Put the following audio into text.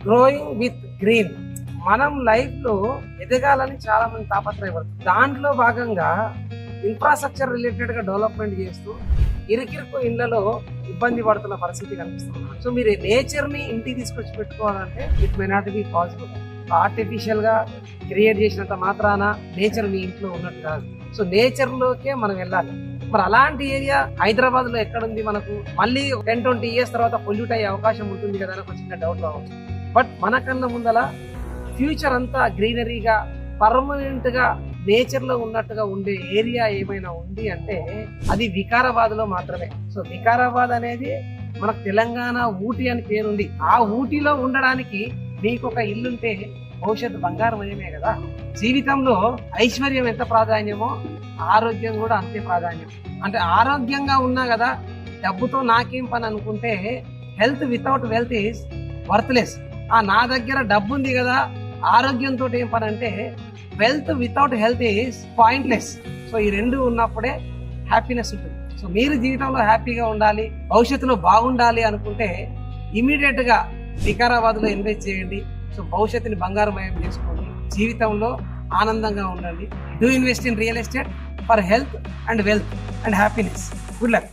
Growing with green. మనం life లో ఎదగాలని చాలా మంది తాపత్రయపడుతుంది. దాంట్లో భాగంగా ఇన్ఫ్రాస్ట్రక్చర్ రిలేటెడ్ గా డెవలప్మెంట్ చేస్తూ ఇరుకిరుకు ఇళ్లలో ఇబ్బంది పడుతున్న పరిస్థితి కనిపిస్తుంది. సో మీరు నేచర్ ని ఇంటికి తీసుకొచ్చి పెట్టుకోవాలంటే it may not be possible. Artificial గా క్రియేట్ చేసినంత మాత్రాన నేచర్ మీ ఇంట్లో ఉన్నట్టు కాదు. సో నేచర్ లోకే మనం వెళ్ళాలి. మరి అలాంటి ఏరియా హైదరాబాద్ లో ఎక్కడుంది? మనకు మళ్ళీ 10-20 years తర్వాత పొల్యూట్ అయ్యే అవకాశం ఉంటుంది కదా అని ఒక చిన్న డౌట్ రావచ్చు. బట్ మనకన్నా ముందల ఫ్యూచర్ అంతా గ్రీనరీగా పర్మనెంట్ గా నేచర్ లో ఉన్నట్టుగా ఉండే ఏరియా ఏమైనా ఉంది అంటే అది వికారాబాద్ లో మాత్రమే. సో వికారాబాద్ అనేది మనకు తెలంగాణ ఊటీ అని పేరుంది. ఆ ఊటీలో ఉండడానికి మీకు ఒక ఇల్లుంటే భవిష్యత్తు బంగారమయమే కదా. జీవితంలో ఐశ్వర్యం ఎంత ప్రాధాన్యమో ఆరోగ్యం కూడా అంతే ప్రాధాన్యం. అంటే ఆరోగ్యంగా ఉన్నా కదా డబ్బుతో నాకేం పని అనుకుంటే health without wealth is worthless. నా దగ్గర డబ్బు ఉంది కదా ఆరోగ్యంతో ఏం పని అంటే wealth without health is pointless. So ఈ రెండు ఉన్నప్పుడే హ్యాపీనెస్ ఉంటుంది. సో మీరు జీవితంలో హ్యాపీగా ఉండాలి, భవిష్యత్తులో బాగుండాలి అనుకుంటే ఇమీడియట్ గా వికారాబాద్ లో ఇన్వెస్ట్ చేయండి. సో భవిష్యత్తుని బంగారమయం చేసుకోండి, జీవితంలో ఆనందంగా ఉండండి. Do invest in real estate for health and wealth and happiness. Good luck.